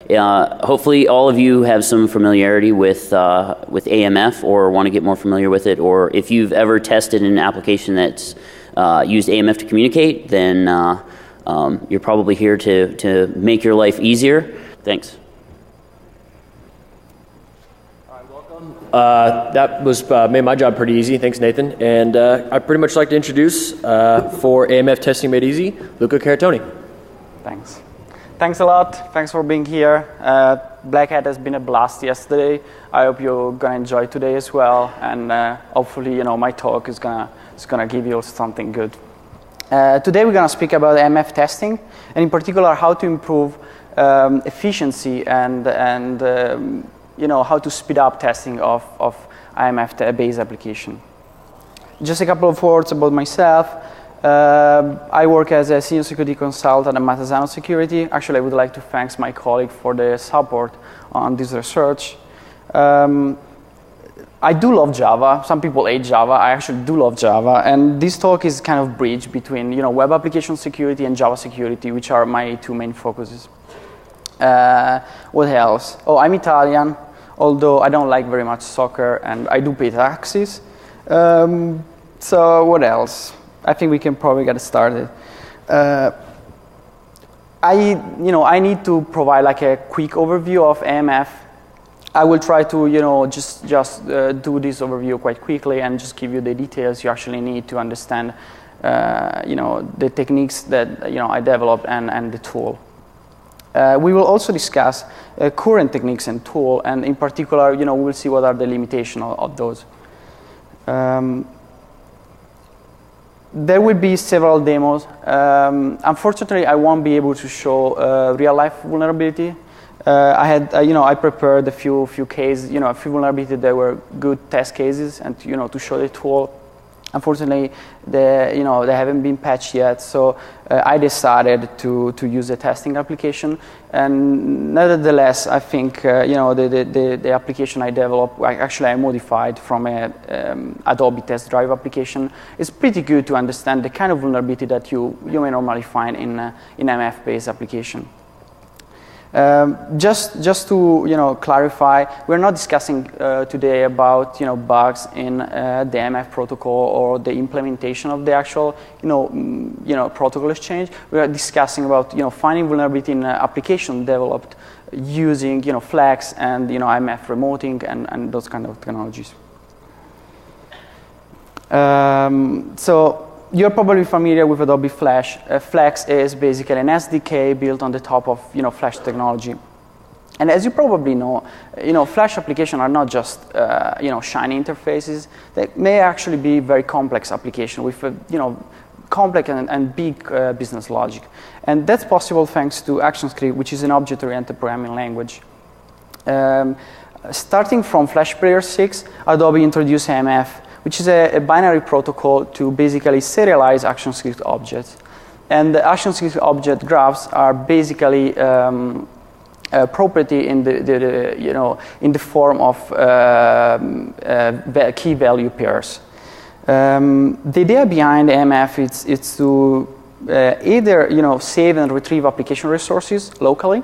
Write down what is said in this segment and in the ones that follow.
Hopefully all of you have some familiarity with AMF or want to get more familiar with it, or if you've ever tested an application that's used AMF to communicate, then you're probably here to make your life easier. Thanks. All right, welcome. That was made my job pretty easy. Thanks, Nathan. And I'd pretty much like to introduce, for AMF Testing Made Easy, Luca Caratoni. Thanks. Thanks a lot. Thanks for being here. Blackhat has been a blast yesterday. I hope you're gonna enjoy today as well. And hopefully, my talk is gonna give you something good. Today we're gonna speak about AMF testing, and in particular how to improve efficiency and how to speed up testing of AMF-based application. Just a couple of words about myself. I work as a senior security consultant at HackersSecurity. Actually, I would like to thank my colleague for the support on this research. I do love Java. Some people hate Java. I actually do love Java. And this talk is kind of bridge between web application security and Java security, which are my two main focuses. What else? Oh, I'm Italian, although I don't like very much soccer, and I do pay taxes. So what else? I think we can probably get started. I need to provide like a quick overview of AMF. I will try to, just do this overview quite quickly and just give you the details you actually need to understand, the techniques that I developed and the tool. We will also discuss current techniques and tool, and in particular, we will see what are the limitations of those. There will be several demos. Unfortunately, I won't be able to show real-life vulnerability. I prepared a few cases, a few vulnerabilities that were good test cases, and to show the tool. Unfortunately, they haven't been patched yet, so I decided to use a testing application. And nevertheless, I think the application I developed, I modified from a Adobe test drive application. It's pretty good to understand the kind of vulnerability that you may normally find in AMF-based application. Just to clarify, we're not discussing today about bugs in the AMF protocol or the implementation of the actual protocol exchange. We are discussing about finding vulnerability in application developed using Flex and AMF remoting and those kind of technologies. So you're probably familiar with Adobe Flash. Flex is basically an SDK built on the top of Flash technology. And as you probably know, Flash applications are not just shiny interfaces. They may actually be very complex applications with complex and big business logic. And that's possible thanks to ActionScript, which is an object-oriented programming language. Starting from Flash Player 6, Adobe introduced AMF, which is a binary protocol to basically serialize ActionScript objects. And the ActionScript object graphs are basically property in the form of key value pairs. The idea behind AMF is to either save and retrieve application resources locally,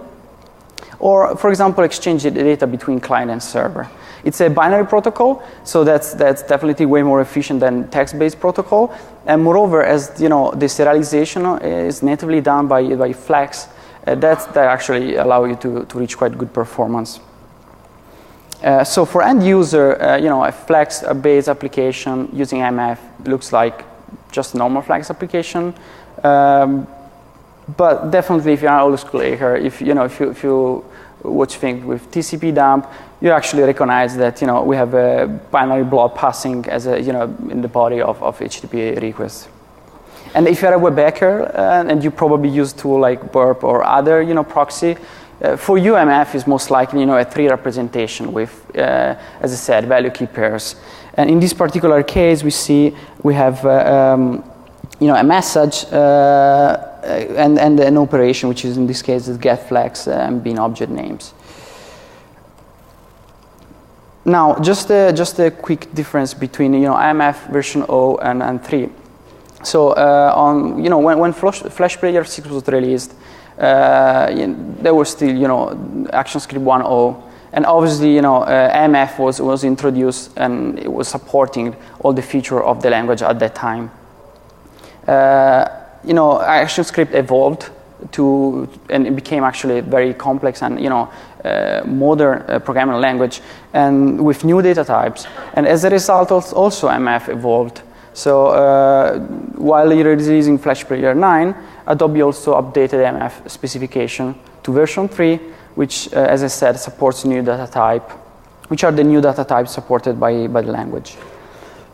or, for example, exchange the data between client and server. It's a binary protocol, so that's definitely way more efficient than text-based protocol. And moreover, as the serialization is natively done by Flex, that actually allow you to reach quite good performance. So for end user, a Flex-based application using AMF looks like just a normal Flex application. But definitely, if you're an old school hacker, if you watch things with TCP dump, you actually recognize that we have a binary blob passing as in the body of HTTP requests. And if you're a web hacker and you probably use tool like Burp or other proxy, for you AMF is most likely a tree representation with, as I said, value key pairs. And in this particular case, we have a message and an operation, which is in this case is get flags and bin object names. Now, just a quick difference between AMF version 0 and 3. So when Flash Player 6 was released, there was still, ActionScript 1.0. And obviously, AMF was introduced, and it was supporting all the feature of the language at that time. ActionScript evolved and it became actually very complex and modern programming language, and with new data types. And as a result, also AMF evolved. So while releasing Flash Player 9, Adobe also updated AMF specification to version 3, which, as I said, supports new data type, which are the new data types supported by the language.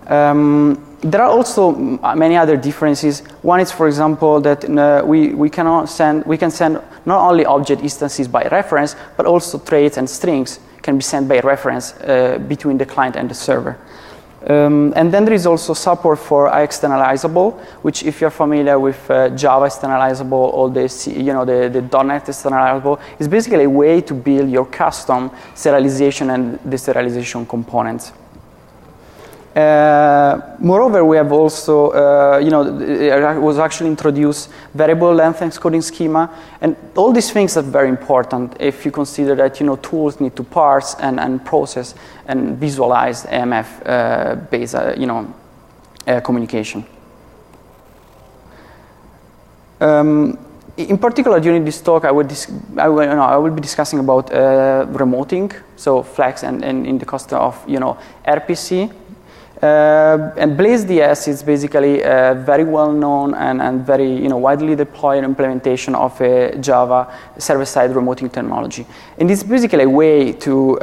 There are also many other differences. One is, for example, that we can send not only object instances by reference, but also traits and strings can be sent by reference between the client and the server. And then there is also support for externalizable, which, if you're familiar with Java externalizable or the .NET externalizable, is basically a way to build your custom serialization and deserialization components. Moreover, we have also, it was actually introduced variable length encoding schema, and all these things are very important if you consider that tools need to parse and process and visualize AMF based communication. In particular, during this talk, I will be discussing about remoting, so Flex and in the context of RPC. And BlazeDS is basically a very well-known and very widely deployed implementation of a Java server-side remoting technology. And it's basically a way to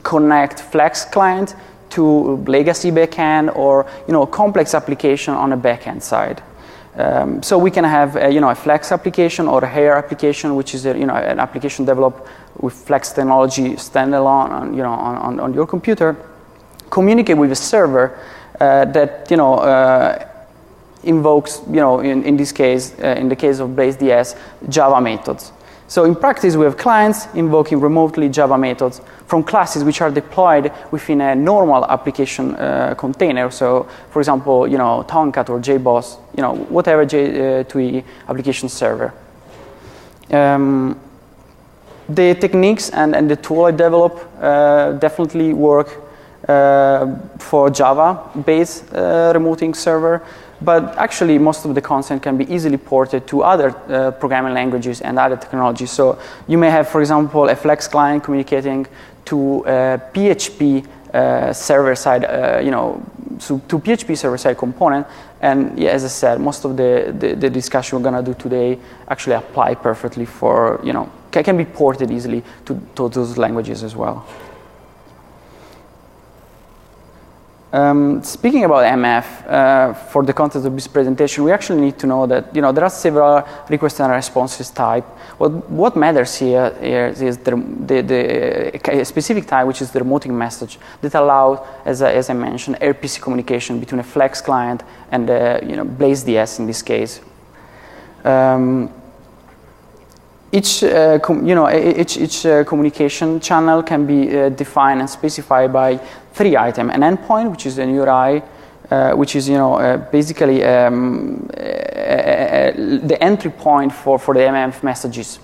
connect Flex client to legacy backend or complex application on a backend side. So we can have a Flex application or a Hair application, which is an application developed with Flex technology standalone on your computer. Communicate with a server that invokes, in this case, in the case of BlazeDS, Java methods. So in practice, we have clients invoking remotely Java methods from classes which are deployed within a normal application container. So, for example, Tomcat or JBoss, whatever J2E application server. The techniques and the tool I develop definitely work for Java-based remoting server, but actually most of the content can be easily ported to other programming languages and other technologies. So you may have, for example, a Flex client communicating to PHP server-side, to PHP server-side component. And yeah, as I said, most of the discussion we're gonna do today actually apply perfectly for, can be ported easily to those languages as well. Speaking about AMF, for the content of this presentation, we actually need to know that there are several request and responses type. What matters here is the specific type, which is the remoting message that allows, as I mentioned, RPC communication between a Flex client and BlazeDS in this case. Each communication channel can be defined and specified by 3 items: an endpoint, which is an URI, which is basically the entry point for the AMF messages.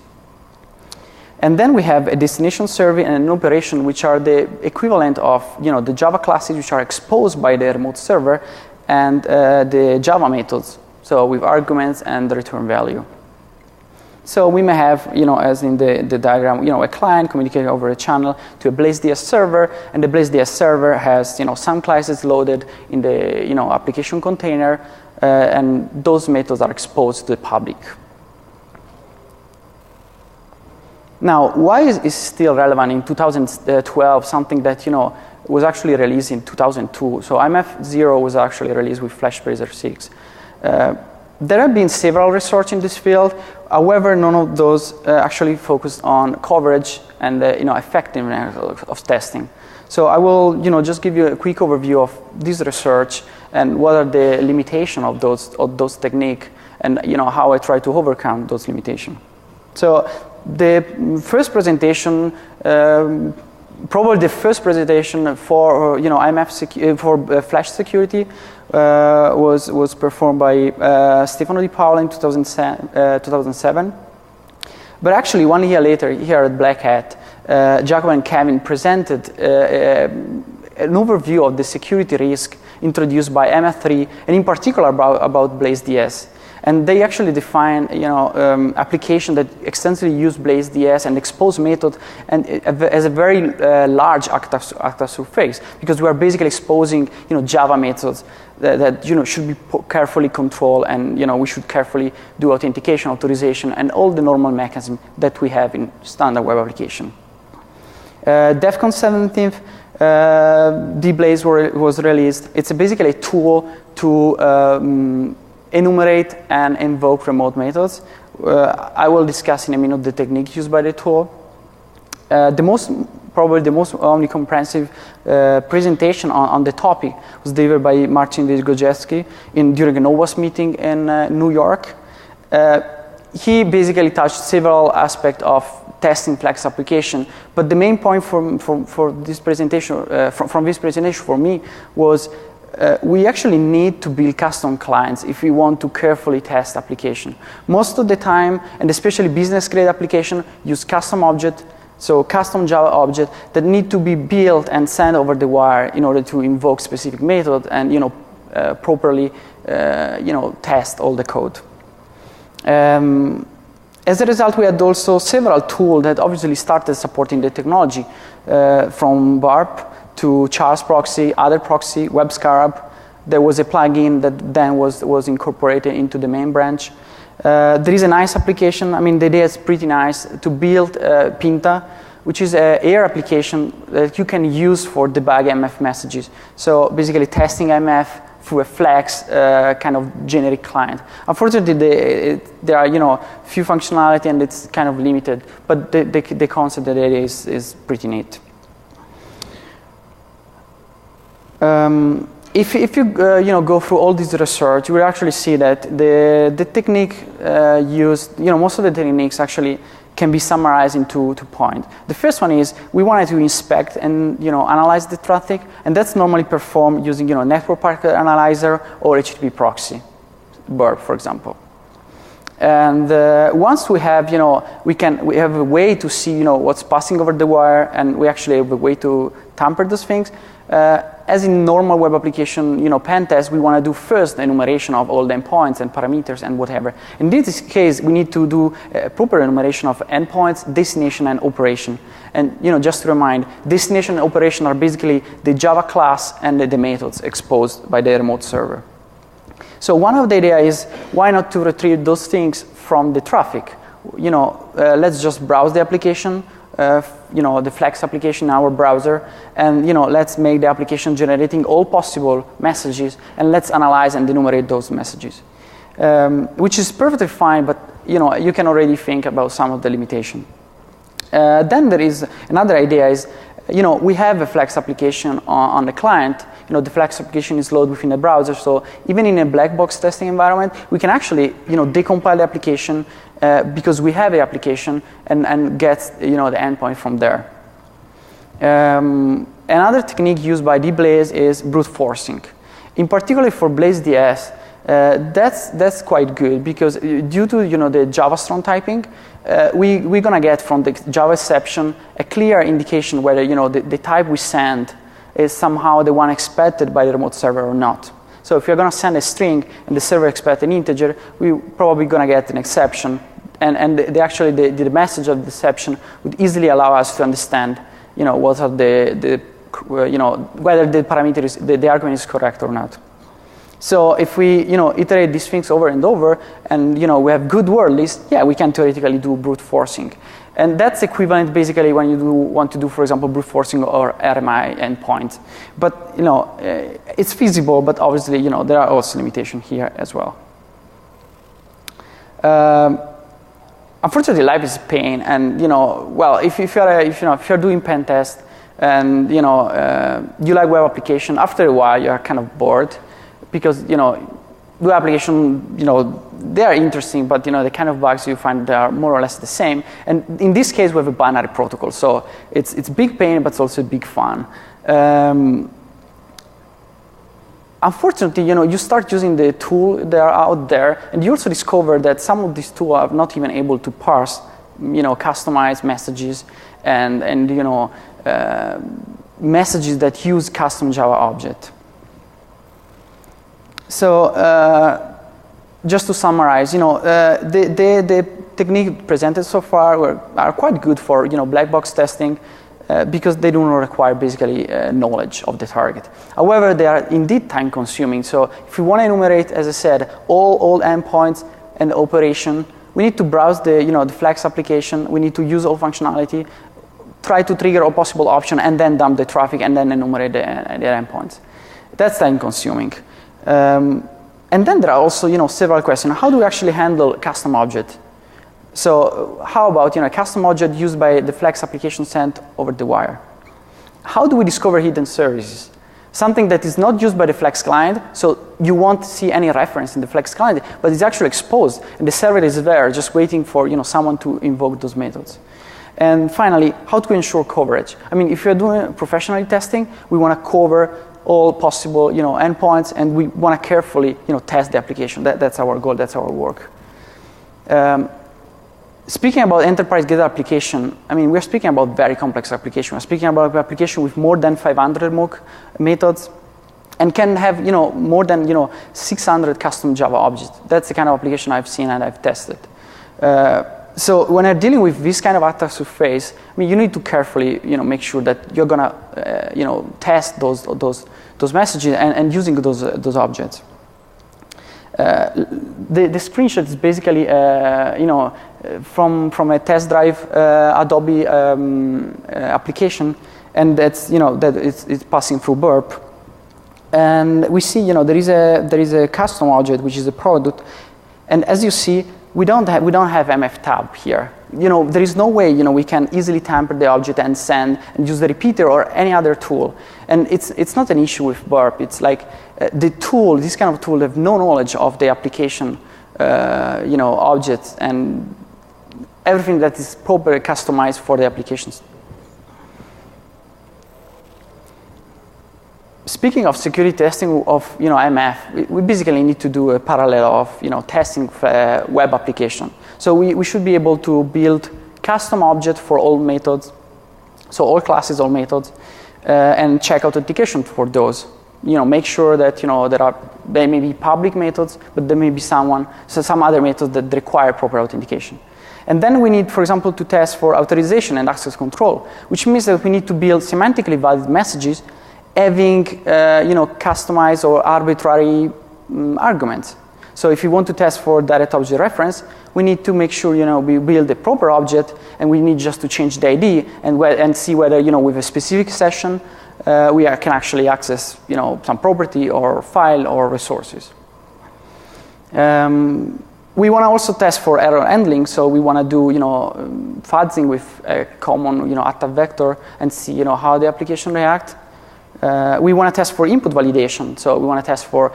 And then we have a destination server and an operation, which are the equivalent of the Java classes which are exposed by the remote server, and the Java methods, so with arguments and the return value. So we may have, as in the diagram, a client communicating over a channel to a BlazeDS server, and the BlazeDS server has, some classes loaded in the, application container, and those methods are exposed to the public. Now, why is still relevant in 2012, something that, was actually released in 2002? So AMF 0 was actually released with Flash Player 6. There have been several research in this field. However, none of those actually focused on coverage and effectiveness of testing. So I will just give you a quick overview of this research and what are the limitations of those techniques, and how I try to overcome those limitations. So the first presentation probably the first presentation for AMF flash security was performed by Stefano Di Paola in 2007. But actually, 1 year later, here at Blackhat, Jacob and Kevin presented an overview of the security risk introduced by MF3, and in particular about BlazeDS. And they actually define, application that extensively use BlazeDS and expose method and as a very large attack surface, because we are basically exposing, Java methods that should be carefully controlled, and we should carefully do authentication, authorization, and all the normal mechanisms that we have in standard web application. DEFCON 17th, dBlaze was released. It's basically a tool to enumerate and invoke remote methods. I will discuss in a minute the technique used by the tool. Probably the most comprehensive presentation on the topic was delivered by Marcin Wojciechowski during an OWASP meeting in New York. He basically touched several aspects of testing flex application, but the main point for this presentation, from this presentation for me, was we actually need to build custom clients if we want to carefully test application. Most of the time, and especially business-grade application, use custom object, so custom Java object that need to be built and sent over the wire in order to invoke specific method and properly test all the code. As a result, we had also several tools that obviously started supporting the technology, from BARP to Charles Proxy, other proxy, WebScarab. There was a plugin that then was incorporated into the main branch. There is a nice application. I mean, the idea is pretty nice to build Pinta, which is an AR application that you can use for debug AMF messages. So basically testing AMF through a Flex kind of generic client. Unfortunately, there are few functionality and it's kind of limited, but the concept of the idea is pretty neat. If you go through all this research, you will actually see that the technique used, most of the techniques actually can be summarized in two points. The first one is we wanted to inspect and analyze the traffic, and that's normally performed using network packet analyzer or HTTP proxy, BERT, for example. And once we have we have a way to see what's passing over the wire, and we actually have a way to tamper those things. As in normal web application, pen test, we want to do first the enumeration of all the endpoints and parameters and whatever. In this case, we need to do a proper enumeration of endpoints, destination, and operation. And just to remind, destination and operation are basically the Java class and the methods exposed by the remote server. So one of the ideas is why not to retrieve those things from the traffic? Let's just browse the application. The Flex application in our browser, and let's make the application generating all possible messages, and let's analyze and enumerate those messages, which is perfectly fine. But you can already think about some of the limitation. Then there is another idea is we have a Flex application on the client. The Flex application is loaded within the browser, so even in a black box testing environment, we can actually decompile the application because we have the application and get the endpoint from there. Another technique used by dBlaze is brute forcing. In particular for BlazeDS, that's quite good because due to the Java strong typing, we're gonna get from the Java exception a clear indication whether the type we send is somehow the one expected by the remote server or not. So if you're going to send a string and the server expects an integer, we're probably going to get an exception. And the message of the exception would easily allow us to understand, what are whether the parameter is, the argument is correct or not. So if we, iterate these things over and over, and we have good word lists, yeah, we can theoretically do brute forcing. And that's equivalent basically when you want to do, for example, brute forcing or RMI endpoints. But it's feasible, but obviously there are also limitations here as well. Unfortunately, life is a pain, and well, if you're doing pen test and you like web application, after a while you are kind of bored because do application, they are interesting, but the kind of bugs you find they are more or less the same. And in this case, we have a binary protocol, so it's big pain, but it's also big fun. Unfortunately, you start using the tool that are out there, and you also discover that some of these tools are not even able to parse, customized messages and messages that use custom Java object. So just to summarize, the technique presented so far are quite good for black box testing because they do not require basically knowledge of the target. However, they are indeed time consuming. So if we want to enumerate, as I said, all endpoints and the operation, we need to browse the Flex application. We need to use all functionality, try to trigger all possible option, and then dump the traffic and then enumerate the endpoints. That's time consuming. And then there are also several questions. How do we actually handle custom object? So how about custom object used by the Flex application sent over the wire? How do we discover hidden services? Something that is not used by the Flex client, so you won't see any reference in the Flex client, but it's actually exposed, and the server is there just waiting for someone to invoke those methods. And finally, how to ensure coverage? I mean, if you're doing professional testing, we want to cover all possible endpoints, and we want to carefully test the application. That's our goal. That's our work. Speaking about enterprise-grade application, I mean, we're speaking about very complex application. We're speaking about an application with more than 500 mock methods and can have, more than, 600 custom Java objects. That's the kind of application I've seen and I've tested. So when you're dealing with this kind of attack surface, I mean, you need to carefully, make sure that you're gonna, test those messages and using those objects. The screenshot is basically, from a test drive Adobe application, and that's that it's passing through burp, and we see there is a custom object which is a product, and as you see we don't have MF tab here. There is no way we can easily tamper the object and send and use the repeater or any other tool, and it's not an issue with burp. It's like the tool, this kind of tool, have no knowledge of the application objects and everything that is properly customized for the applications. Speaking of security testing of AMF, we basically need to do a parallel of testing web application. So we should be able to build custom object for all methods, so all classes, all methods, and check authentication for those. Make sure that there may be public methods, but there may be some other methods that require proper authentication. And then we need, for example, to test for authorization and access control, which means that we need to build semantically valid messages having customized or arbitrary arguments. So if you want to test for direct object reference, we need to make sure we build a proper object, and we need just to change the ID and see whether with a specific session we can actually access some property or file or resources. We want to also test for error handling, so we want to do fuzzing with a common attack vector and see how the application reacts. We want to test for input validation, so we want to test for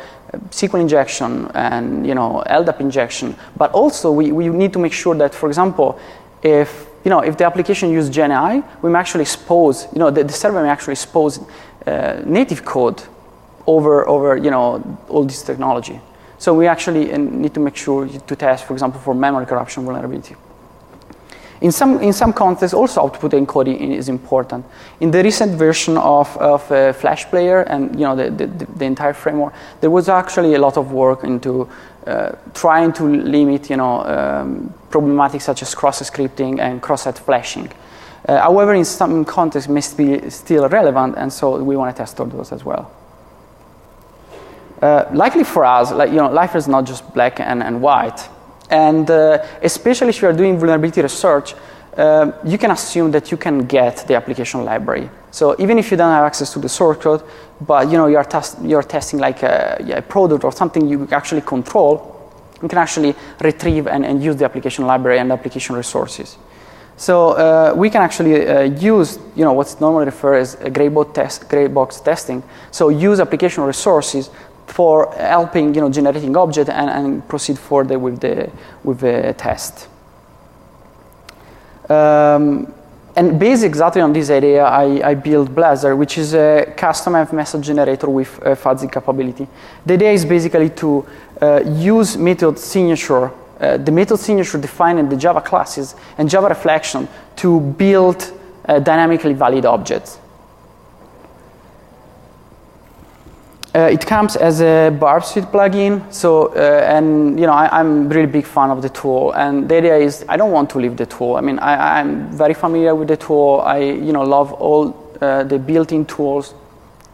SQL injection and LDAP injection. But also we need to make sure that, for example, if the application uses GenAI, we may actually expose the server may actually expose native code over all this technology. So we actually need to make sure to test, for example, for memory corruption vulnerability. In some contexts, also output encoding is important. In the recent version of Flash Player and the entire framework, there was actually a lot of work into trying to limit problematics such as cross-scripting and cross-site flashing. However, in some contexts, it may be still relevant, and so we want to test all those as well. Likely for us, life is not just black and white. And especially if you are doing vulnerability research, you can assume that you can get the application library. So even if you don't have access to the source code, but you're testing like a product or something you actually control, you can actually retrieve and use the application library and application resources. So we can actually use what's normally referred as a gray box testing. So use application resources for helping generating object and proceed further with the test. And based exactly on this idea, I built Blazar, which is a custom AMF message generator with fuzzy capability. The idea is basically to use method signature, the method signature defined in the Java classes and Java reflection to build dynamically valid objects. It comes as a Barb Suite plugin, so and I'm really big fan of the tool. And the idea is I don't want to leave the tool. I mean, I'm very familiar with the tool. I love all the built-in tools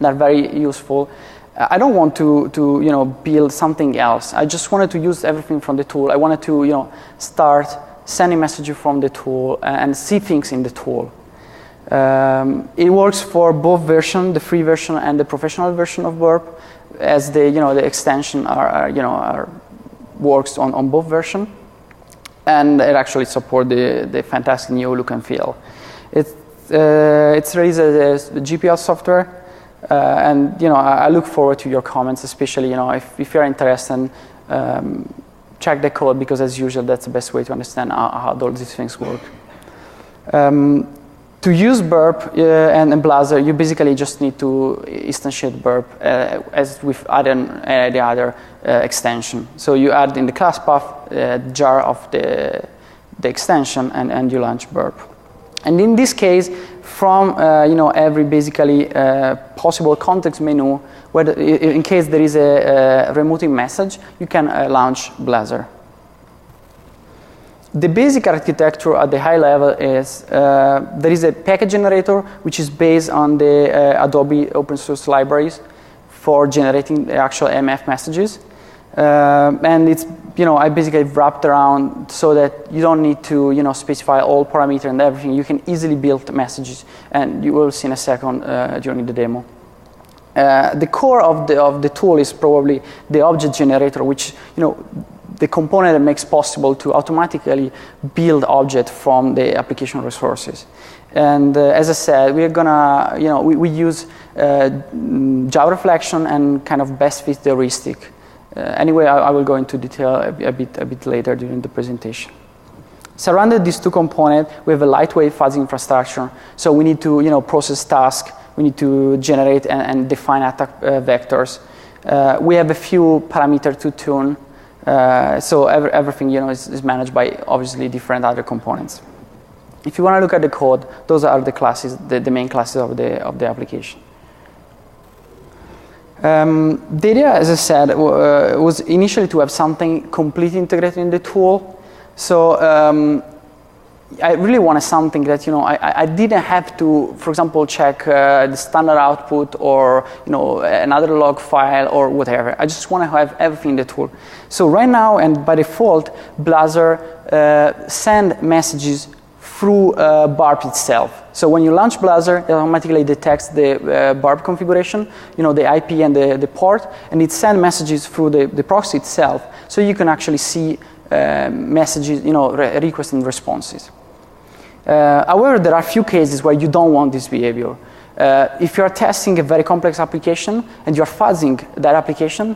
that are very useful. I don't want to build something else. I just wanted to use everything from the tool. I wanted to start sending messages from the tool and see things in the tool. It works for both versions, the free version and the professional version of Burp, as the extension works on both versions, and it actually supports the fantastic new look and feel. It's released as GPL software, and I look forward to your comments, especially if you're interested. Check the code, because as usual, that's the best way to understand how all these things work. To use Burp and Blazar, you basically just need to instantiate Burp as with the other extension. So you add in the class path jar of the extension, and you launch Burp. And in this case, from every basically possible context menu, where in case there is a remoting message, you can launch Blazar. The basic architecture at the high level is there is a package generator, which is based on the Adobe open source libraries for generating the actual AMF messages. And it's, I basically wrapped around so that you don't need to, specify all parameters and everything. You can easily build messages, and you will see in a second during the demo. The core of the tool is probably the object generator, which, the component that makes possible to automatically build object from the application resources. And as I said, we're gonna, we use Java reflection and kind of best fit heuristic. Anyway, I will go into detail a bit later during the presentation. Surrounded these two components, we have a lightweight fuzzy infrastructure. So we need to, process tasks. We need to generate and define attack vectors. We have a few parameters to tune. So everything is managed by obviously different other components. If you want to look at the code, those are the classes, the main classes of the application. The idea, as I said, was initially to have something completely integrated in the tool. So I really wanted something that I didn't have to, for example, check the standard output or another log file or whatever. I just want to have everything in the tool. So right now, and by default, Blazar send messages through Barb itself. So when you launch Blazar, it automatically detects the Barb configuration, the IP and the port, and it sends messages through the proxy itself. So you can actually see messages, requests and responses. However, there are a few cases where you don't want this behavior. If you're testing a very complex application and you're fuzzing that application,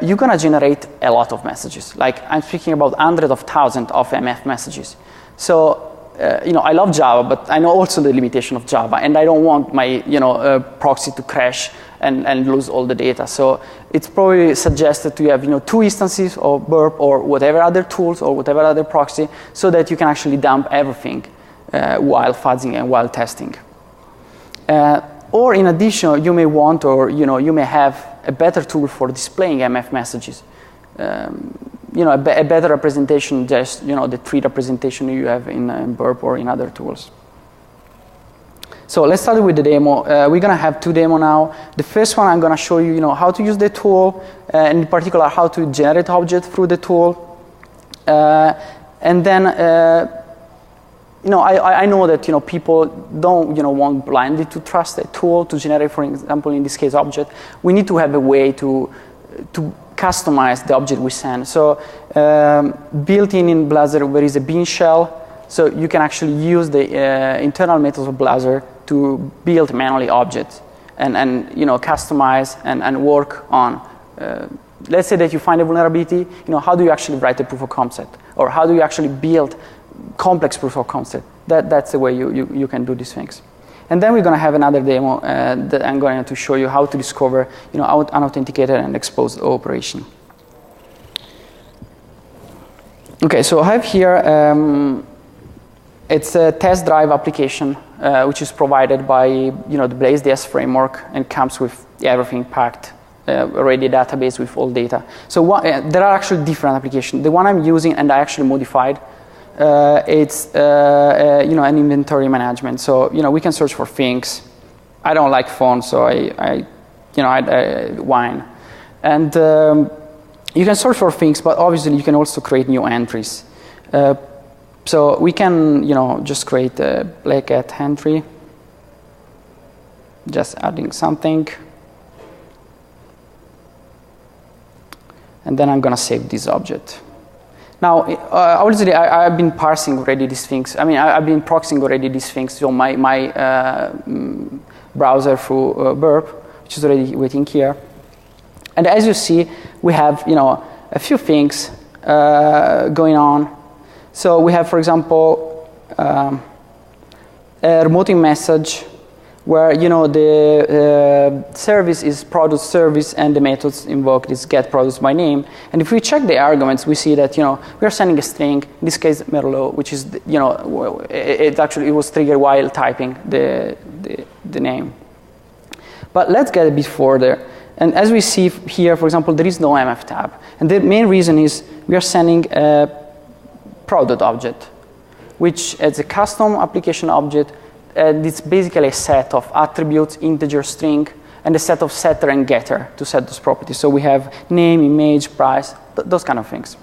you're going to generate a lot of messages. Like, I'm speaking about hundreds of thousands of AMF messages. So, I love Java, but I know also the limitation of Java, and I don't want my proxy to crash and lose all the data. So it's probably suggested to have 2 instances of Burp or whatever other tools or whatever other proxy, so that you can actually dump everything while fuzzing and while testing. Or in addition, you may want, or you may have a better tool for displaying AMF messages. A better representation, just the 3 representation you have in Burp or in other tools. So let's start with the demo. We're gonna have 2 demos now. The first one, I'm gonna show you, how to use the tool, and in particular how to generate objects through the tool, and then I know that people don't want blindly to trust a tool to generate, for example, in this case, object. We need to have a way to customize the object we send. So built in Blazar, there is a bean shell, so you can actually use the internal methods of Blazar to build manually objects and customize and work on let's say that you find a vulnerability, how do you actually write a proof of concept? Or how do you actually build complex proof of concept? That's the way you can do these things. And then we're going to have another demo that I'm going to show you how to discover unauthenticated and exposed operation. Okay, so I have here, it's a test drive application which is provided by the BlazeDS framework and comes with everything packed, already a database with all data. So there are actually different applications. The one I'm using and I actually modified, it's an inventory management. So we can search for things. I don't like fonts, so I wine, and you can search for things, but obviously you can also create new entries. So we can just create a Blackhat entry, just adding something, and then I'm gonna save this object. Now, obviously, I've been parsing already these things. I mean, I've been proxying already these things. So my browser through Burp, which is already waiting here. And as you see, we have a few things going on. So we have, for example, a remoting message where the service is product service and the methods invoked is get products by name. And if we check the arguments, we see that we are sending a string. In this case, Merlot, which is it was triggered while typing the name. But let's get a bit further. And as we see here, for example, there is no AMF tab. And the main reason is we are sending a product object, which is a custom application object. It's basically a set of attributes, integer, string, and a set of setter and getter to set those properties. So we have name, image, price, those kind of things.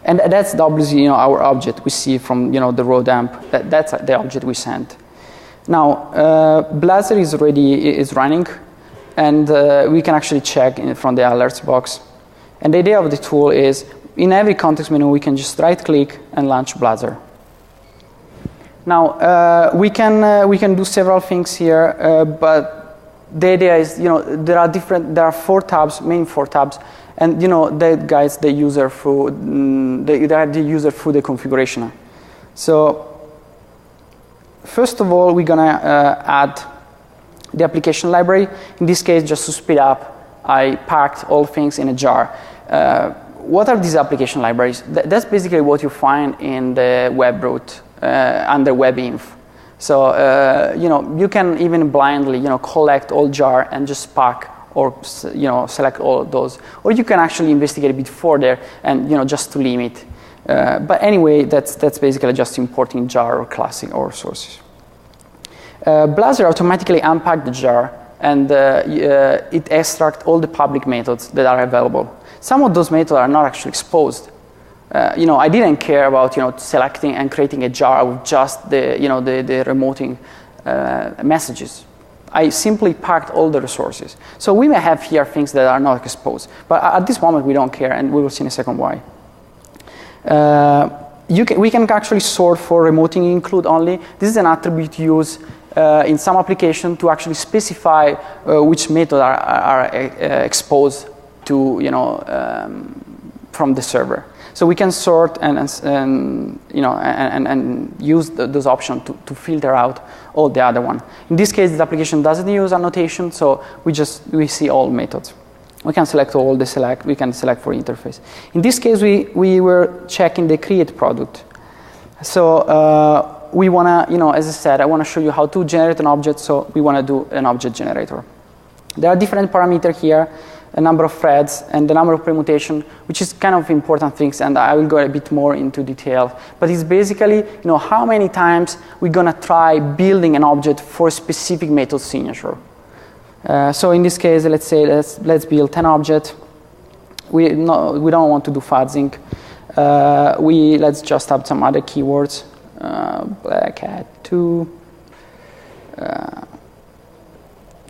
And that's obviously our object we see from the raw dump. That's the object we sent. Now Blazor is running, and we can actually check from the alerts box. And the idea of the tool is in every context menu we can just right click and launch Blazor. Now we can do several things here, but the idea is there are four tabs, main four tabs, and that guides the user through the configuration. So first of all, we're gonna add the application library. In this case, just to speed up, I packed all things in a jar. What are these application libraries? That's basically what you find in the web root. Under webinf. So you can even blindly collect all jar and just pack or select all of those, or you can actually investigate a bit further and just to limit. But anyway, that's basically just importing jar or classing or sources. Blazor automatically unpack the jar and it extracts all the public methods that are available. Some of those methods are not actually exposed. I didn't care about selecting and creating a jar with just the the remoting messages. I simply packed all the resources. So we may have here things that are not exposed, but at this moment we don't care, and we will see in a second why. We can actually sort for remoting include only. This is an attribute used in some application to actually specify which methods are exposed to from the server. So we can sort and use those options to filter out all the other one. In this case, this application doesn't use annotation, so we see all methods. We can select all the select. We can select for interface. In this case, we were checking the create product. So we wanna, as I said, I wanna show you how to generate an object. So we wanna do an object generator. There are different parameters here. A number of threads and the number of permutation, which is kind of important things, and I will go a bit more into detail. But it's basically, how many times we're gonna try building an object for a specific method signature. So in this case, let's say let's build 10 objects. We don't want to do fuzzing. Let's just add some other keywords. Blackhat 2.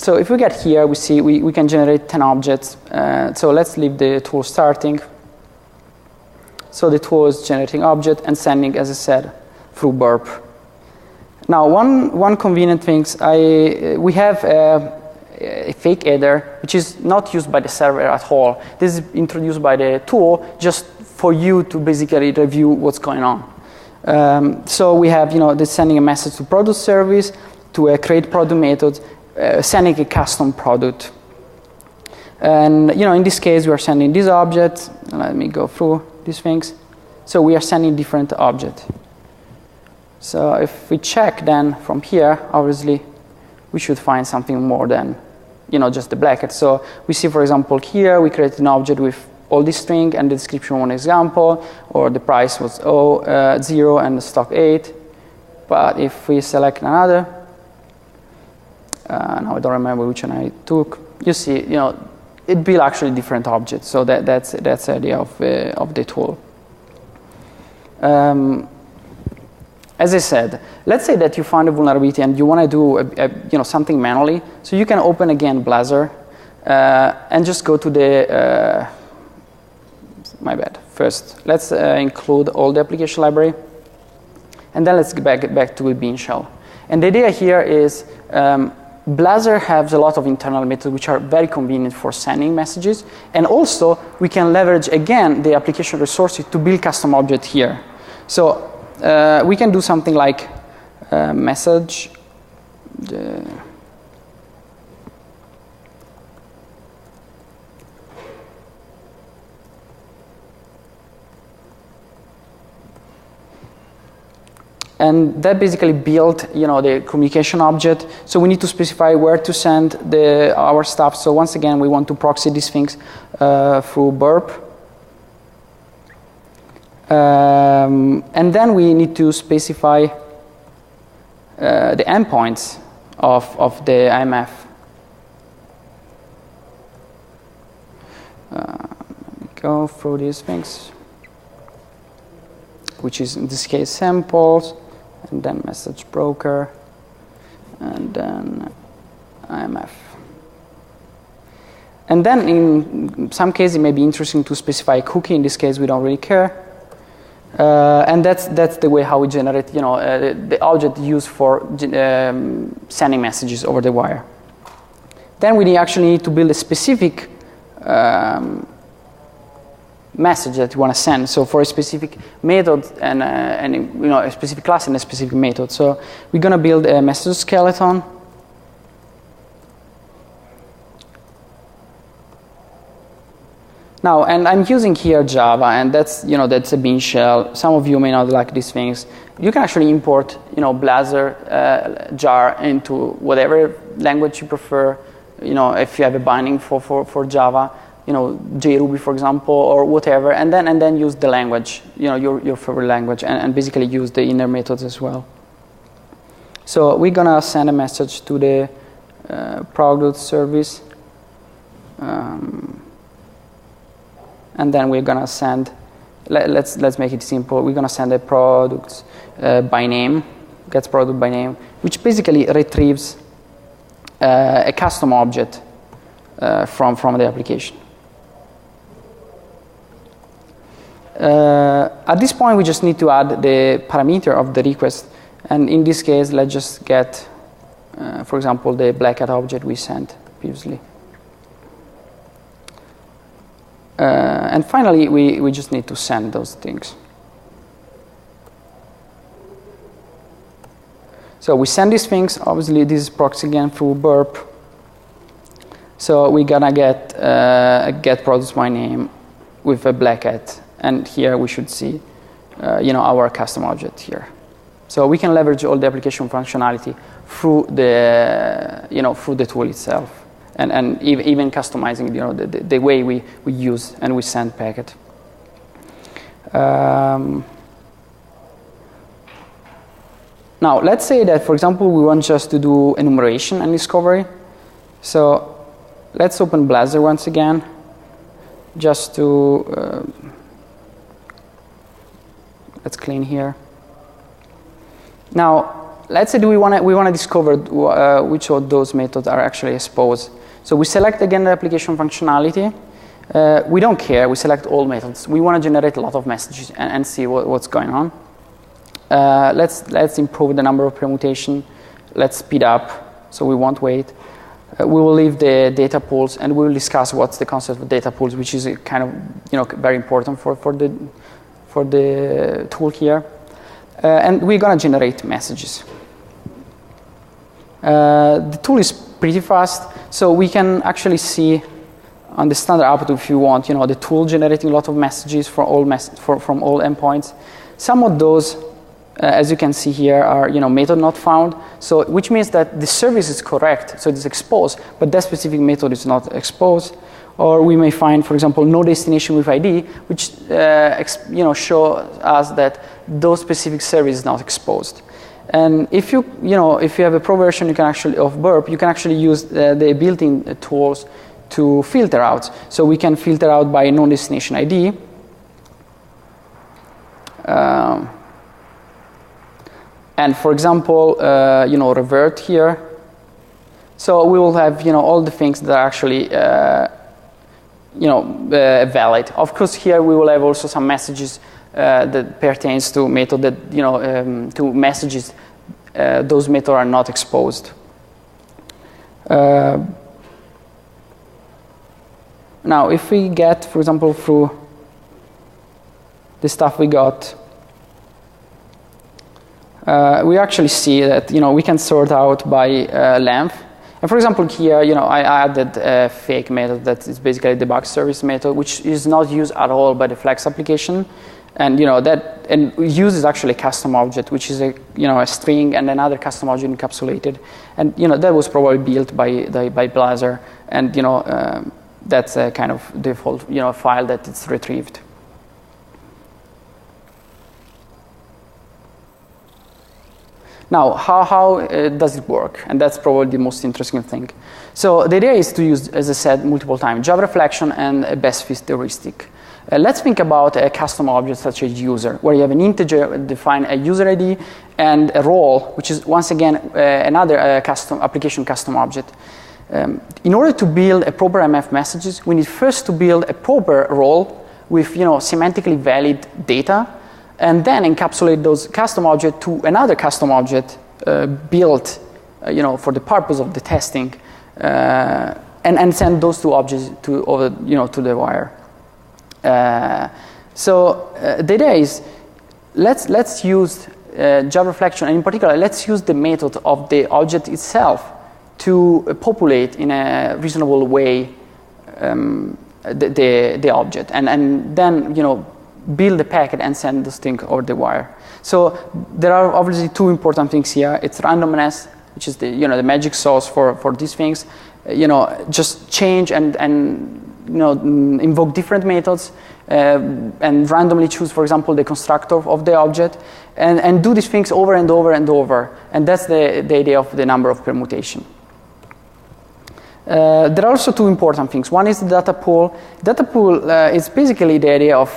So if we get here, we see we can generate 10 objects. So let's leave the tool starting. So the tool is generating object and sending, as I said, through burp. Now, one convenient thing, we have a fake header, which is not used by the server at all. This is introduced by the tool just for you to basically review what's going on. So we have, this sending a message to product service, to a create product method, sending a custom product. And in this case, we are sending this object. Let me go through these things. So we are sending different objects. So if we check then from here, obviously, we should find something more than, just the Blackhat. So we see, for example, here we created an object with all this string and the description one example, or the price was 0 and the stock 8. But if we select another, now I don't remember which one I took. You see, it built actually different objects. So that's the idea of the tool. As I said, let's say that you found a vulnerability and you want to do something manually. So you can open again Blazor and just go to the. My bad. First, let's include all the application library, and then let's get back to the bean shell. And the idea here is Blazor has a lot of internal methods which are very convenient for sending messages, and also we can leverage again the application resources to build custom objects here. So we can do something like message. And that basically built, the communication object. So we need to specify where to send our stuff. So once again, we want to proxy these things through burp. And then we need to specify the endpoints of the AMF. Let me go through these things, which is in this case samples, and then message broker, and then AMF. And then in some cases it may be interesting to specify a cookie. In this case we don't really care. And that's the way how we generate the object used for sending messages over the wire. Then we actually need to build a specific message that you want to send. So for a specific method and a specific class and a specific method. So we're going to build a message skeleton. Now, and I'm using here Java, and that's a bean shell. Some of you may not like these things. You can actually import Blazor jar into whatever language you prefer. If you have a binding for Java. JRuby, for example, or whatever, and then use the language, your favorite language, and basically use the inner methods as well. So we're gonna send a message to the product service, and then we're gonna send. Let's make it simple. We're gonna send a product by name, gets product by name, which basically retrieves a custom object from the application. At this point, we just need to add the parameter of the request. And in this case, let's just get, for example, the Blackhat object we sent previously. And finally, we just need to send those things. So we send these things. Obviously, this is proxy again through burp. So we're gonna get a get products by name with a Blackhat. And here we should see, our custom object here. So we can leverage all the application functionality through the tool itself, and even customizing, the way we use and we send packet. Now, let's say that, for example, we want just to do enumeration and discovery. So let's open Blazor once again, just to. Let's clean here. Now, let's say we want to discover which of those methods are actually exposed. So we select again the application functionality. We don't care. We select all methods. We want to generate a lot of messages and see what's going on. Let's improve the number of permutation. Let's speed up, so we won't wait. we will leave the data pools, and we will discuss what's the concept of data pools, which is a kind of very important for the tool here. And we're going to generate messages. The tool is pretty fast, so we can actually see on the standard output, if you want, the tool generating a lot of messages from all endpoints. Some of those, as you can see here, are method not found. So which means that the service is correct, so it is exposed, but that specific method is not exposed. Or we may find, for example, no destination with ID, which show us that those specific service is not exposed. And if you have a pro version, of Burp, you can actually use the built-in tools to filter out. So we can filter out by non-destination ID. And for example, revert here. So we will have all the things that are actually valid. Of course, here we will have also some messages that pertains to method that to messages those methods are not exposed. Now, if we get, for example, through the stuff we got, we actually see that we can sort out by length. And for example, here I added a fake method that is basically a debug service method, which is not used at all by the Flex application. And and uses actually a custom object, which is a string and another custom object encapsulated. And that was probably built by Blazor, and that's a kind of default file that it's retrieved. Now, how does it work? And that's probably the most interesting thing. So the idea is to use, as I said multiple times, Java reflection and a best fit heuristic. Let's think about a custom object such as user, where you have an integer, define a user ID, and a role, which is once again another application custom object. In order to build a proper AMF messages, we need first to build a proper role with semantically valid data, and then encapsulate those custom objects to another custom object built for the purpose of the testing, and send those two objects to the wire. So the idea is let's use Java reflection, and in particular let's use the method of the object itself to populate in a reasonable way the object, and then build the packet and send this thing over the wire. So there are obviously two important things here. It's randomness, which is the the magic sauce for these things. Just change and invoke different methods and randomly choose, for example, the constructor of the object, and do these things over and over and over. And that's the idea of the number of permutation. There are also two important things. One is the data pool. Data pool is basically the idea of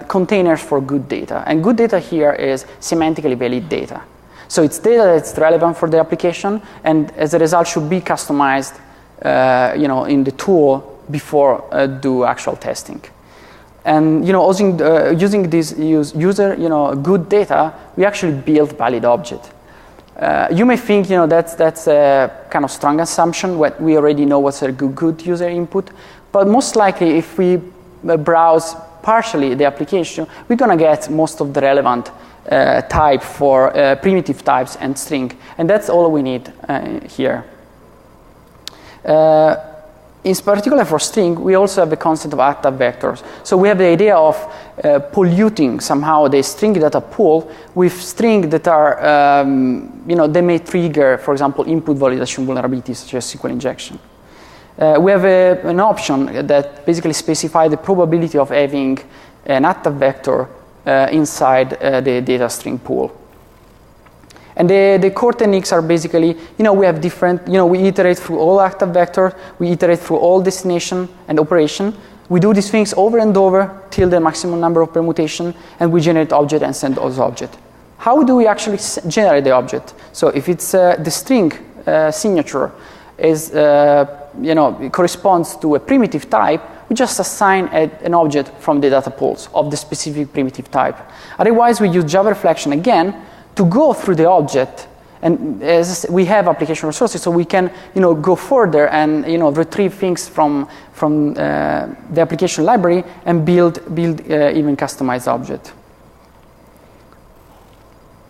containers for good data. And good data here is semantically valid data. So it's data that's relevant for the application, and as a result should be customized in the tool before do actual testing. And using this user good data, we actually build valid object. You may think that's a kind of strong assumption. What we already know what's a good user input, but most likely if we browse partially the application, we're gonna get most of the relevant type for primitive types and string, and that's all we need here. In particular for string, we also have the concept of active vectors. So we have the idea of polluting somehow the string data pool with string that are, they may trigger, for example, input validation vulnerabilities such as SQL injection. We have an option that basically specifies the probability of having an active vector inside the data string pool. And the core techniques are basically, we have different, we iterate through all active vectors, we iterate through all destination and operation. We do these things over and over till the maximum number of permutation, and we generate object and send those object. How do we actually generate the object? So if it's the string signature is, corresponds to a primitive type, we just assign an object from the data pools of the specific primitive type. Otherwise, we use Java reflection again to go through the object And as I said, we have application resources, so we can go further and retrieve things from the application library and build even customized object.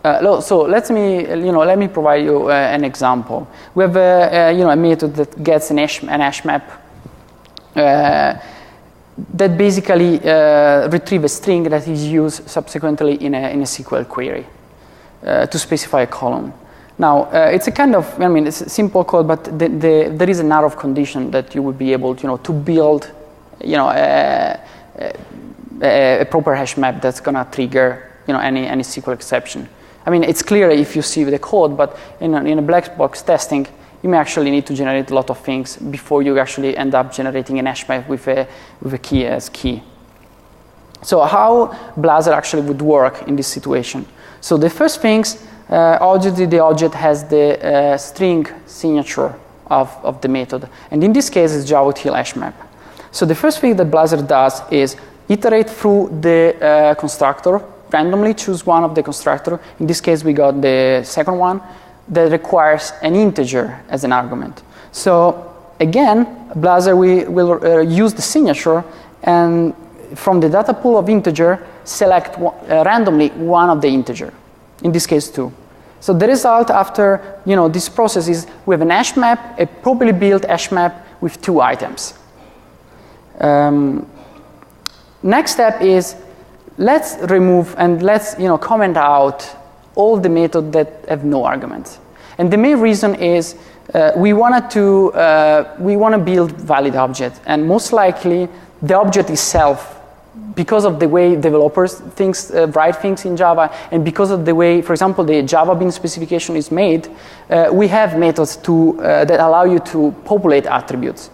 So let me provide you an example. We have a method that gets an hash map that basically retrieves a string that is used subsequently in a SQL query to specify a column. Now it's a kind of, it's a simple code, but there is a narrow condition that you would be able to build a proper hash map that's gonna trigger any SQL exception. It's clear if you see the code, but in a black box testing, you may actually need to generate a lot of things before you actually end up generating an hash map with a key as key. So how Blazor actually would work in this situation? So the first things, obviously the object has the string signature of the method, and in this case it's Java-util hash map. So the first thing that Blazor does is iterate through the constructor, randomly choose one of the constructor. In this case, we got the second one that requires an integer as an argument. So again, Blazor will use the signature, and from the data pool of integer, select randomly one of the integer. In this case, 2. So the result after this process is we have an hash map, a properly built hash map with 2 items. Next step is let's remove and let's comment out all the methods that have no arguments. And the main reason is we want to build valid object, and most likely the object itself, because of the way developers write things in Java, and because of the way, for example, the Java Bean specification is made, we have methods that allow you to populate attributes.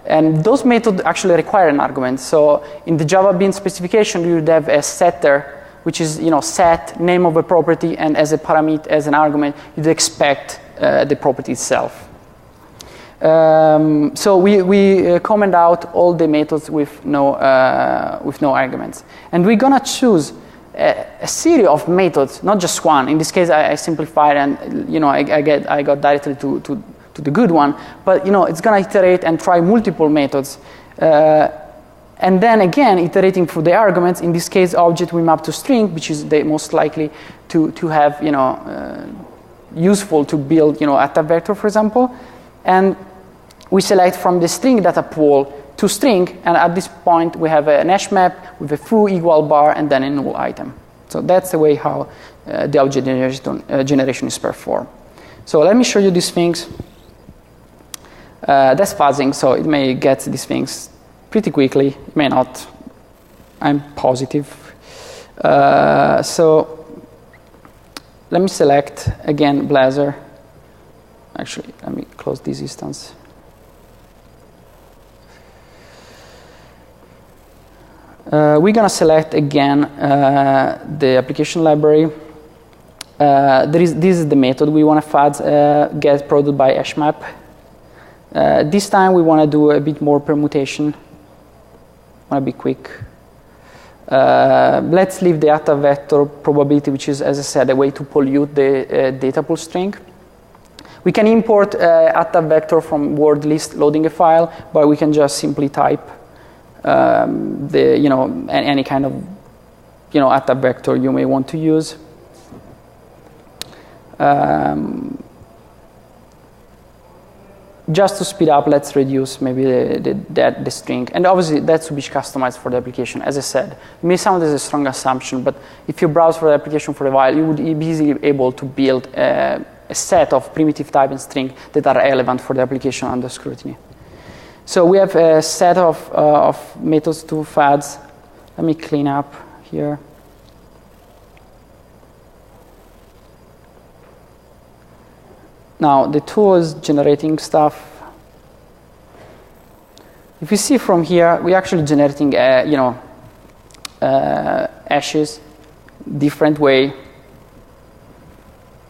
And those methods actually require an argument. So in the Java Bean specification, you would have a setter, which is set name of a property, and as a parameter, as an argument, you'd expect the property itself. So we comment out all the methods with no arguments, and we're gonna choose a series of methods, not just one. In this case, I simplified, and I got directly to the good one, but it's gonna iterate and try multiple methods, and then again iterating through the arguments. In this case, object we map to string, which is the most likely to have useful to build attack vector, for example, and we select from the string data pool to string, and at this point we have an hash map with a foo equal bar and then a null item. So that's the way how the object generation is performed. So let me show you these things. That's fuzzing, so it may get these things pretty quickly, it may not. I'm positive. So let me select again Blazor. Actually, let me close this instance. We're gonna select again the application library. This is the method we want to fuzz get product by hash map. This time we want to do a bit more permutation. Want to be quick. Let's leave the attack vector probability, which is, as I said, a way to pollute the data pool string. We can import attack vector from word list loading a file, but we can just simply type any kind of attack vector you may want to use. Just to speed up, let's reduce maybe the string. And obviously, that should be customized for the application. As I said, it may sound as a strong assumption, but if you browse for the application for a while, you would be easily able to build a set of primitive type and string that are relevant for the application under scrutiny. So we have a set of methods to fuzz. Let me clean up here. Now the tool is generating stuff. If you see from here, we're actually generating hashes different way.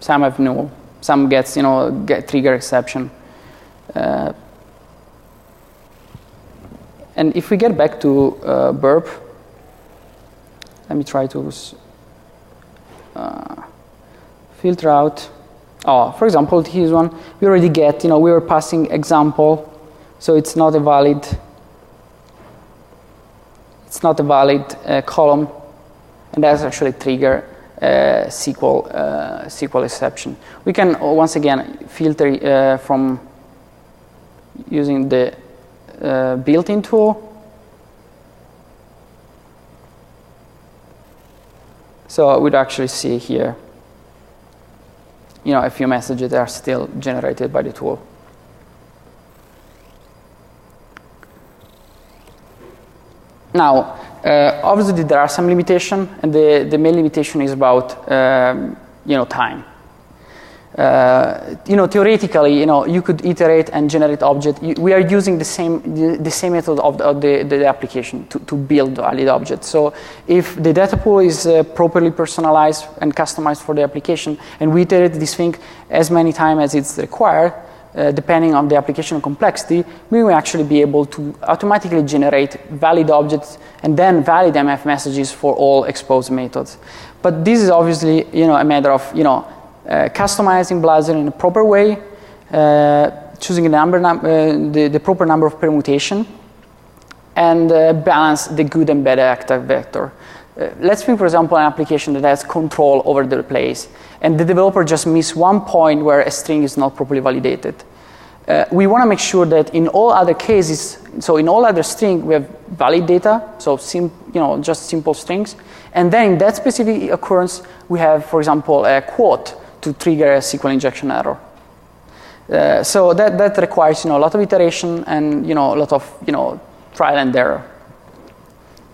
Some have null, some gets get trigger exception. And if we get back to burp, let me try to filter out. Oh, for example, here's one. We already get, we were passing example, so it's not a valid. It's not a valid column, and that's actually trigger SQL exception. We can once again filter from using the built-in tool. So we'd actually see here, a few messages that are still generated by the tool. Now, obviously there are some limitations, and the main limitation is about time. Theoretically, you could iterate and generate object. We are using the same method of the application to build valid objects. So if the data pool is properly personalized and customized for the application, and we iterate this thing as many times as it's required, depending on the application complexity, we will actually be able to automatically generate valid objects and then valid AMF messages for all exposed methods. But this is obviously, a matter of, customizing Blazor in a proper way, choosing the proper number of permutation, and balance the good and bad actor vector. Let's think, for example, an application that has control over the place, and the developer just missed one point where a string is not properly validated. We want to make sure that in all other cases, so in all other strings, we have valid data, so just simple strings, and then in that specific occurrence, we have, for example, a quote to trigger a SQL injection error. So that requires a lot of iteration and a lot of trial and error.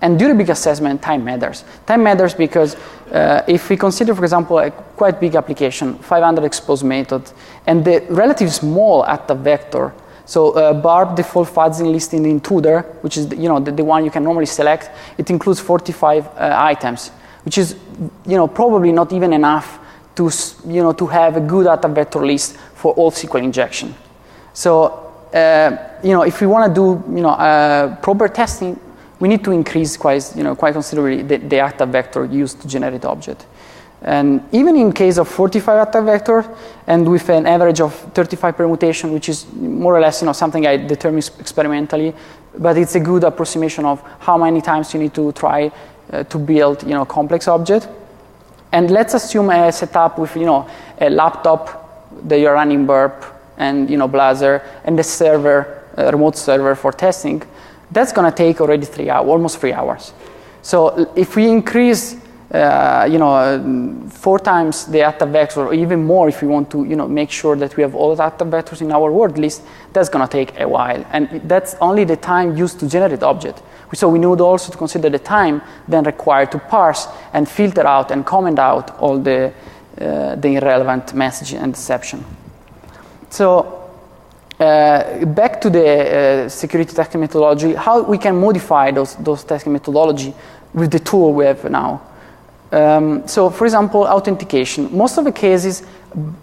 And during big assessment, time matters. Time matters because if we consider, for example, a quite big application, 500 exposed methods, and the relatively small active vector, so barb default fuzzing list in the intruder, which is the one you can normally select, it includes 45 items, which is probably not even enough to have a good active vector list for all SQL injection. So if we want to do proper testing, we need to increase quite considerably the active vector used to generate object. And even in case of 45 active vectors, and with an average of 35 permutation, which is more or less something I determine experimentally, but it's a good approximation of how many times you need to try to build complex object. And let's assume a setup with a laptop that you're running burp and Blazor and the server, remote server for testing. That's going to take already 3 hours, almost 3 hours. So if we increase, 4 times the active vector, or even more, if we want to, make sure that we have all the active vectors in our word list, that's going to take a while, and that's only the time used to generate object. So we need also to consider the time then required to parse and filter out and comment out all the irrelevant message and exception. So. Back to the security testing methodology, how we can modify those testing methodology with the tool we have now. So, for example, authentication. Most of the cases,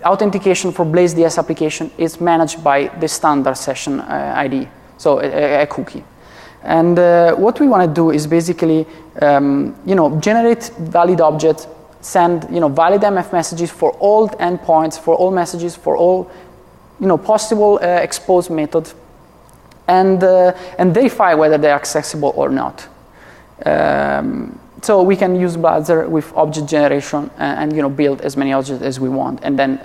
authentication for BlazeDS application is managed by the standard session ID, so a cookie. And what we want to do is basically, generate valid objects, send, valid AMF messages for all endpoints, for all messages, for all possible exposed methods, and verify whether they're accessible or not. So we can use Blazor with object generation and build as many objects as we want, and then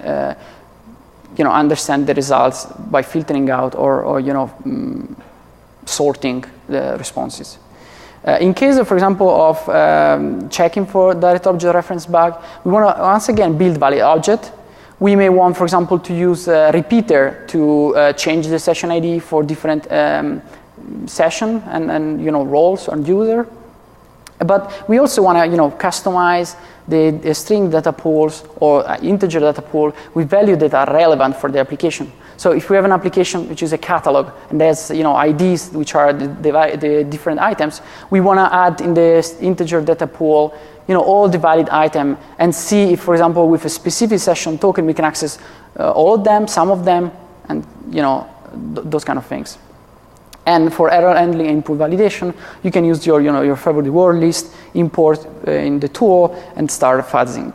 understand the results by filtering out or sorting the responses. In case of, for example, of checking for direct object reference bug, we want to once again build valid object. We may want, for example, to use a repeater to change the session ID for different session and roles on user. But we also want to customize the string data pools or integer data pool with values that are relevant for the application. So if we have an application which is a catalog and there's IDs which are the different items, we want to add in the integer data pool all the valid item and see if, for example, with a specific session token, we can access all of them, some of them, and those kind of things. And for error handling input validation, you can use your favorite word list, import in the tool, and start fuzzing.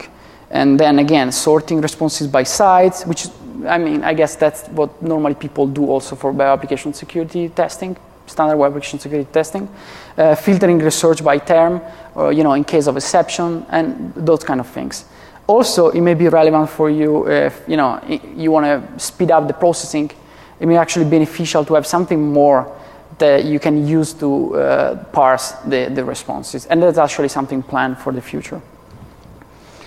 And then again, sorting responses by sites, which, I mean, I guess that's what normally people do also for web application security testing, standard web application security testing. Filtering research by term, or, in case of exception, and those kind of things. Also, it may be relevant for you if, you want to speed up the processing. It may actually be beneficial to have something more that you can use to parse the responses. And that's actually something planned for the future.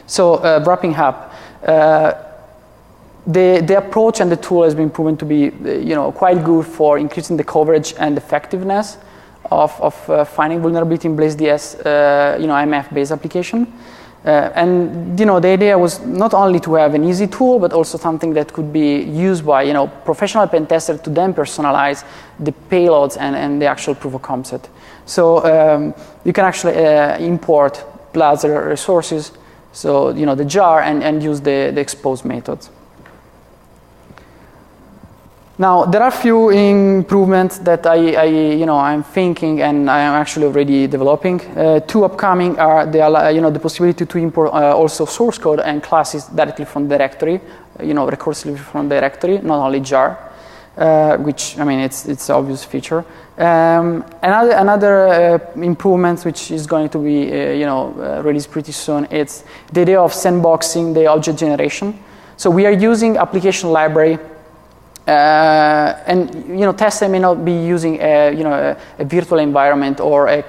So wrapping up, the approach and the tool has been proven to be quite good for increasing the coverage and effectiveness of finding vulnerability in BlazeDS AMF-based application. And the idea was not only to have an easy tool, but also something that could be used by professional pen testers to then personalize the payloads and the actual proof of concept. So you can actually import Blazor resources, so the jar, and use the expose methods. Now there are a few improvements that I'm thinking and I am actually already developing. Two upcoming are the possibility to import also source code and classes directly from directory, recursively from directory, not only jar, which I mean it's an obvious feature. Another improvement which is going to be released pretty soon. It's the idea of sandboxing the object generation. So we are using application library. And testers may not be using a virtual environment or a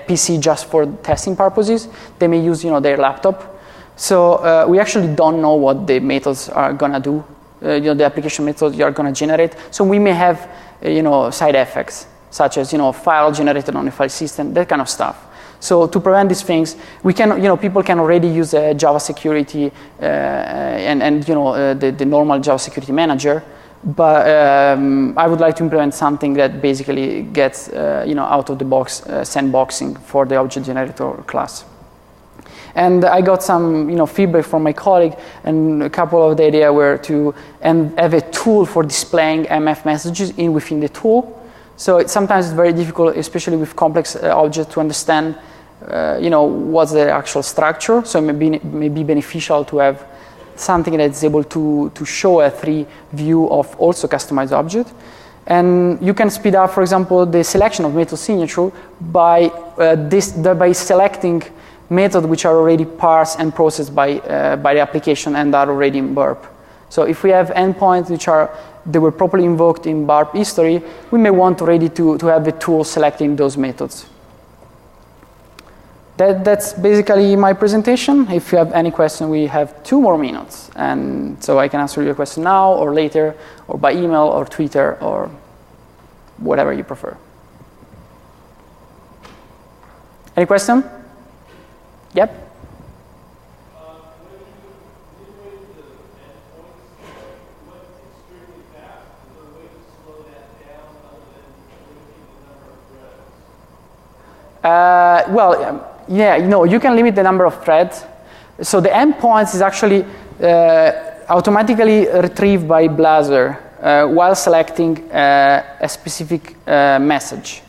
PC just for testing purposes. They may use their laptop. So we actually don't know what the methods are gonna do. The application methods are gonna generate. So we may have side effects such as file generated on a file system, that kind of stuff. So to prevent these things, we can, people can already use Java Security and the normal Java Security Manager, but I would like to implement something that basically gets out of the box sandboxing for the object generator class. And I got some feedback from my colleague, and a couple of the ideas were to have a tool for displaying AMF messages within the tool. So sometimes it's very difficult, especially with complex objects, to understand what's the actual structure. So it may be beneficial to have something that's able to show a 3D view of also customized object. And you can speed up, for example, the selection of method signature by selecting methods which are already parsed and processed by the application and are already in burp. So if we have endpoints they were properly invoked in burp history, we may want already to have the tool selecting those methods. That's basically my presentation. If you have any question, we have 2 more minutes. And so I can answer your question now or later, or by email or Twitter or whatever you prefer. Any question? Yep. You can limit the number of threads. So the endpoints is actually automatically retrieved by Blazor while selecting a specific message.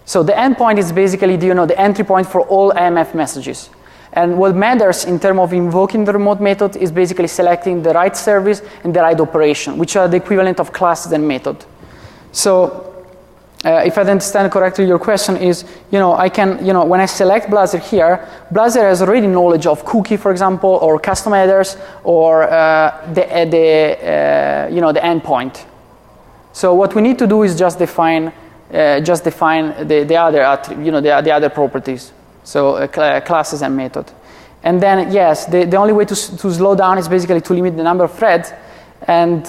So the endpoint is basically the entry point for all AMF messages. And what matters in terms of invoking the remote method is basically selecting the right service and the right operation, which are the equivalent of classes and method. So if I understand correctly, your question is, I can, when I select Blazor here, Blazor has already knowledge of cookie, for example, or custom headers, or the endpoint. So what we need to do is just define the other properties, so classes and method. And then yes, the only way to slow down is basically to limit the number of threads, and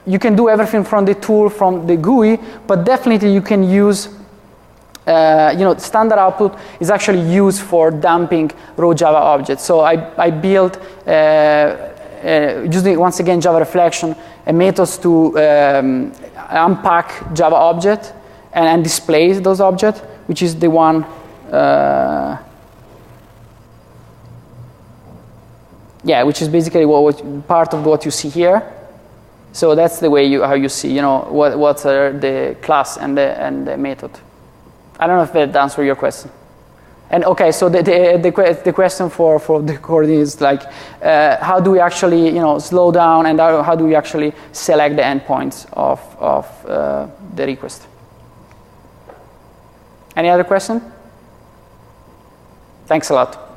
you can do everything from the tool, from the GUI, but definitely you can use, standard output is actually used for dumping raw Java objects. So I built, using once again Java reflection, a methods to unpack Java object and display those objects, which is the one, which is basically part of what you see here. So that's the way how you see, what's the class and the method. I don't know if that answers your question. And okay, so the question for the recording is like, how do we actually slow down, and how do we actually select the endpoints of the request? Any other question? Thanks a lot.